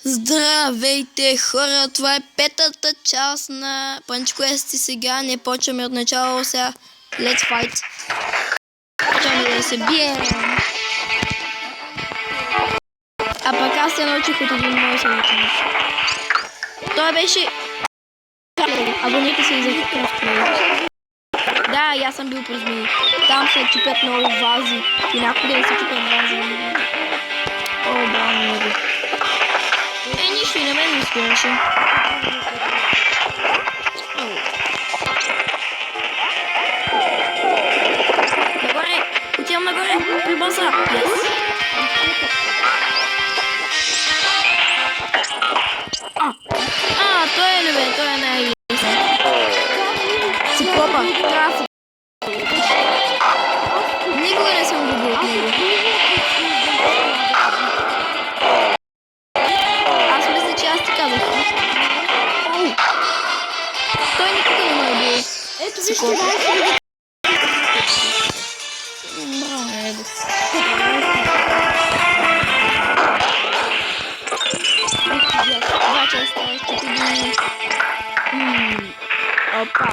Здравейте хора, това е петата част на Punch Quest и сега не почваме от начало, сега Let's Fight. Почваме да се бием. А пък аз се научих от един мой съветник. Той беше... Абонете се и за Craft. Да, и аз съм бил през змии. Там се чупят много вази. И някога да се чупят вази. О, браво, много. Нищо и на мен не спираше. Нагоре! Отивам нагоре! При боса! Yes! Той е левен, той е най-лесен. Циклопа, трафик. Никога не съм го бил от него. Аз мисля, че аз ти казах. Той никога не ме е бил. Ето вижте, майка. Два честа, ще ти ги... Опа.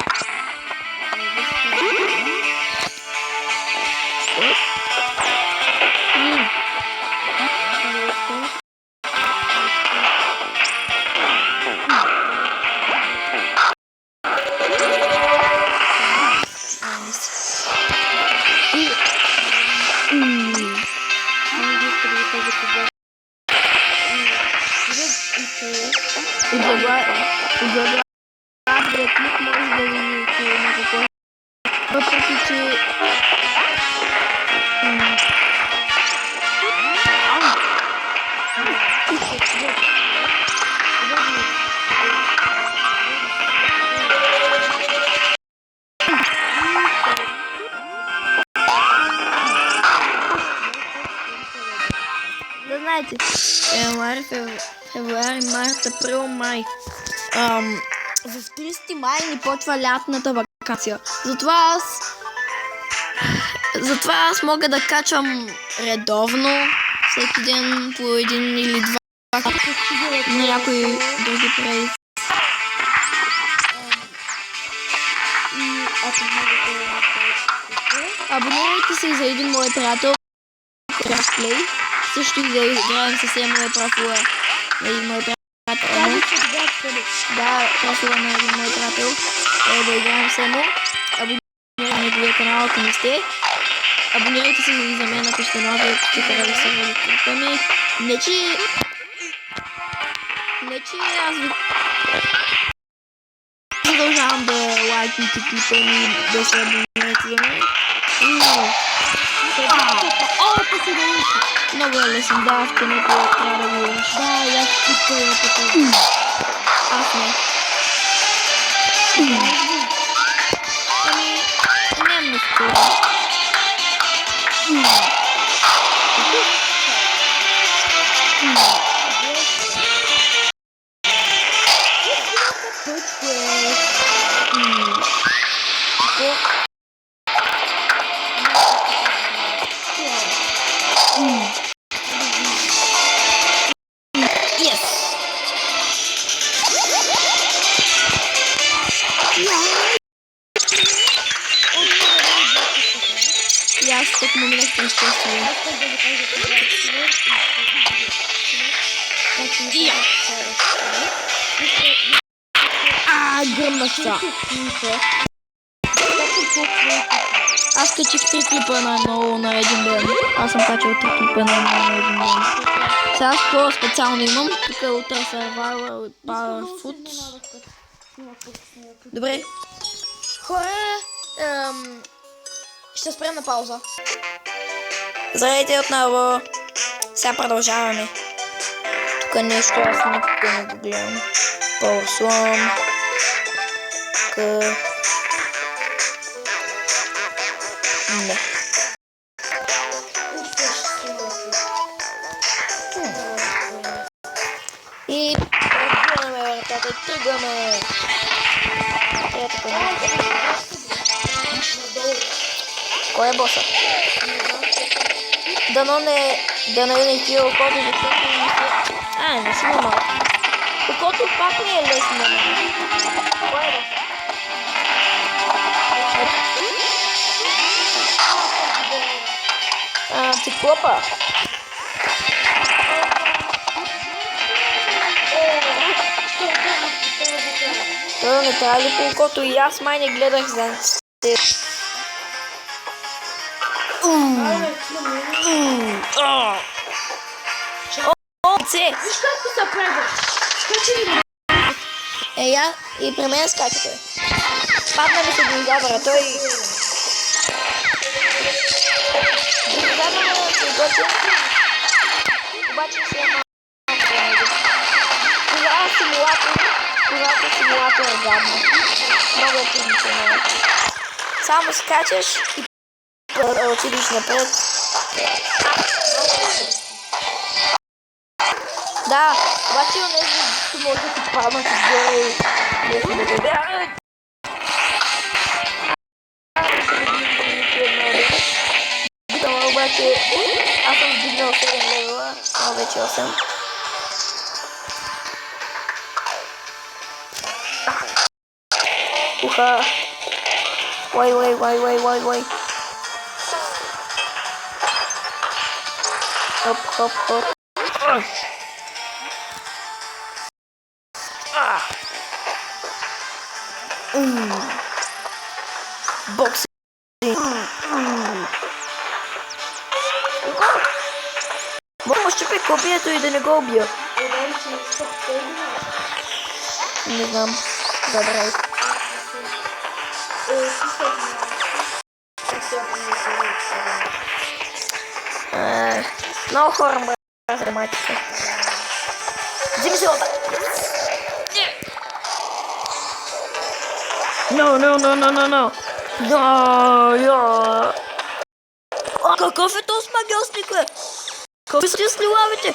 Реплик може да ви чуе на какво. Въпреки, че... Да знаете, януари, февруари, март, април, май. В 30 май ни почва лятната вакансия. Затова аз мога да качвам редовно всеки ден по един или два на някои други проекти. Абонирайте се за един мой приятел Craftplay. Също и да играем съвсем моя профила на един мой приятел. Да, профила на един мой приятел. Да играем само. Абонирайте на неговия канал, ако не сте. Абонирайте се и за мен, ако сте нови, ако сте харесали клипа ми. Не че аз ви продължавам да лайкните клипа ми, да се абонирате за мен. Много е лесен, да, в където трябва да го имаш. Да, и аз тук е пътя. Аз не. Не е много скоро. И аз тук му минах през честие. Гръмнаща. Аз качих 3 клипа на един ден. Аз съм качал 3 клипа на един ден. Сега какво специално имам? Тук е Ultra Survival от Powerfoot. Добре. Хора, ще спрем на пауза. Здравейте отново. Сега продължаваме. Тук нещо аз никога не го гледам. Power Slum. Не. И тръгваме, вратата, тръгваме. Ето нещо. Кой е боса? Дано не ти е оходи, защото не си... не си малко. Тук пак не е лесно на мен. Кой е? Циклопа. Това не трябва ли колкото и аз май не гледах за те. Виж колко се преда. Скачи ли? Я и при мен скача той. Падна ми се динозавъра, той... Динозавъра се готви. Обаче се е малко. Тогава симулатор е гадно. Много е позиционно. Само скачаш и отидеш напред. Да, обаче онези може да ти паднат отгоре и нещо да те бягат. Обаче аз съм вдигнал 7 левела, а вече 8. Уха! Ой. Хоп. Боксинг. Мога да щупя копието и да не го убия. Не знам. Добре. Много хора мразят граматика. Вземи се ота. No. Какъв е този магиосник, бе? Какви са тия сливавите?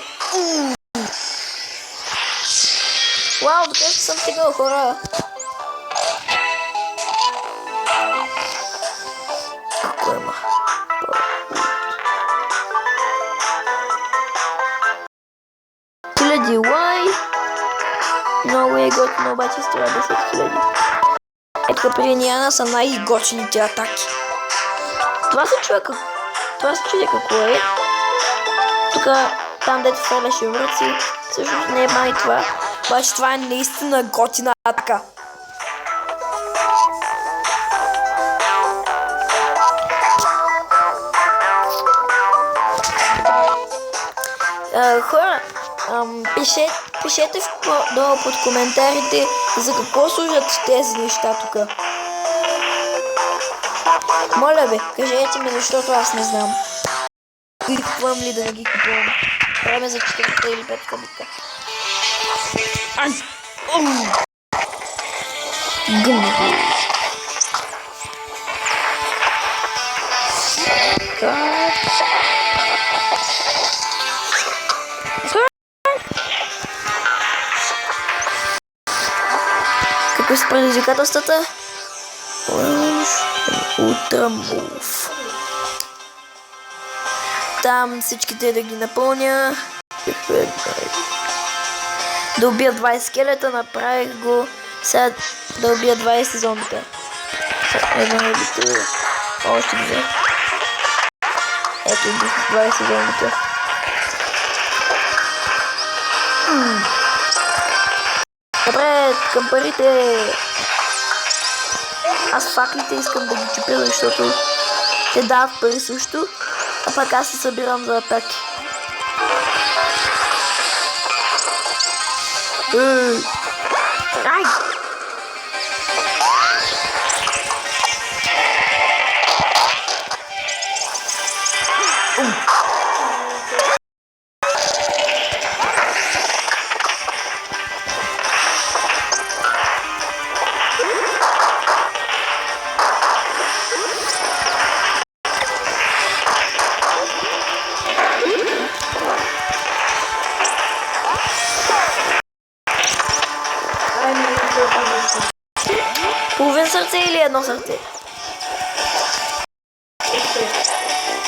Вау, докъде съм стигнал, хора? Какво има? Хиляди лай. Много е готино, обаче струва 10 000. Ето при Ниана са най-готините атаки. Това се чуди какво е. Тук, там дето стреляше връци, всъщност не е май това. Обаче това е наистина готина атака. Хора, пишете долу под коментарите за какво служат тези неща тук. Моля бе, кажете ми, защото аз не знам. И купувам ли да не ги купувам. Време за 4 или 5 битка. Гъм. Какви са предизвикателствата? Утрамов. Там всичките да ги напълня. Да убия 20 скелета, направих го. Сега да убия 20 зомбите. Още две. Ето убих 20 зомбите. Напред, към парите! Аз факлите искам да ги чупя, защото те дават пари също, а пак аз се събирам за атаки. Ай! Половин сърце или едно сърце?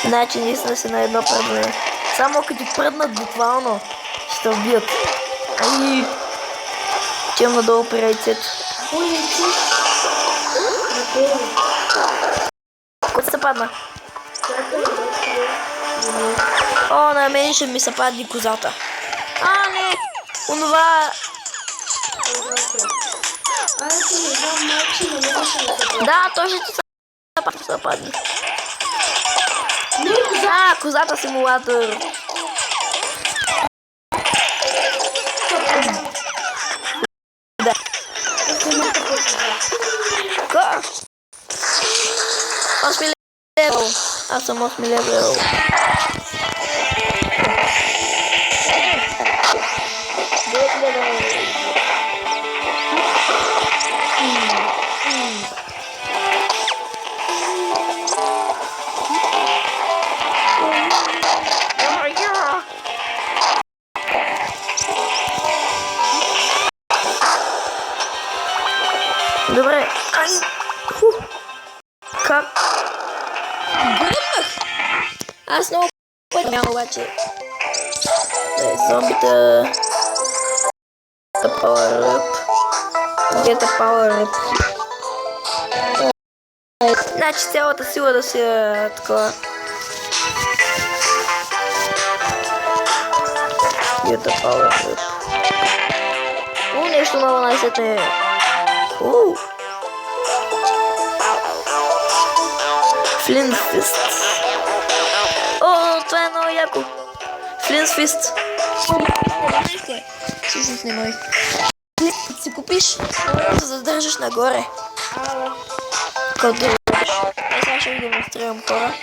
Значи наистина си на едно пръдване. Само като пръднат буквално ще убият. Ай! Отивам надолу при яйцето. Ой, яйце. Готово. Кой се падна? Чакай, О, на мен ще ми се падне козата. А, не! Онова... аз не знам начина, не може да се Да, той ще ти се падне. Не, коза. А, козата симулатор. Да. Ка? 8 левел. Аз съм 8 левел. Добре. Ай! Фу. Как? Гръмнах! Аз много пъти няма обаче. Зомбита... Power up. Где-то power up. Значи цялата сила да си такова. Где-то power up. Нещо ново най-сетне. Флинфист. О, това е много яко. Флинфист. Всъщност не мой. Си купиш, да задържаш нагоре. Като държаш. Сега ще ви демонстрирам хора.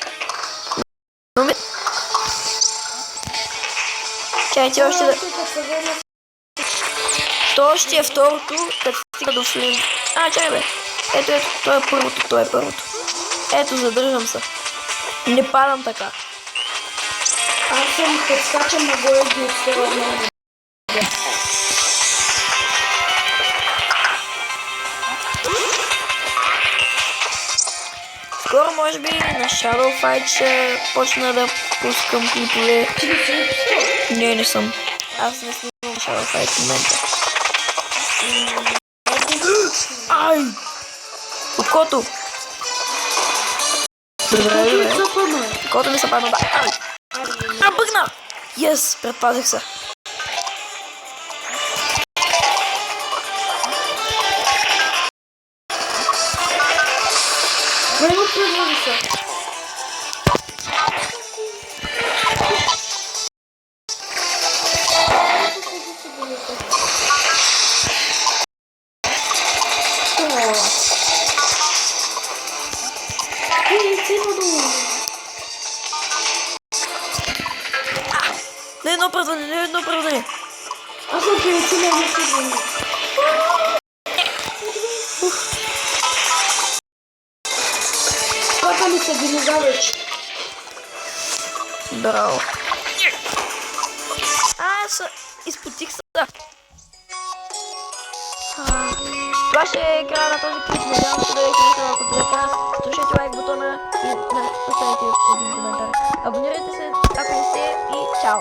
Чайте още да... То ще е второто, като стига до Флин. А, чакай бе. Ето, то е първото, Ето, задържам се. Не падам така. Аз съм подскачам нагоре и ги отстъвам. Скоро може би на Shadow Fight ще почна да пускам клипове. Не съм. Аз не снимам Shadow Fight в момента. Ай! Окото! Добре. Окото ми се падна. Ай! Бъгна! Yes! Предпазих се. Първо предводи се. Не едно оправдание. Аз съм приятели, не се върна. Папа ми се гиноза вече. Браво. Аз изпотих се. Това ще е края на този клип. Надявам се да ви харесва. Ако така, слушайте лайк бутона и оставете един коментар. Абонирайте се, ако не сте, и чао!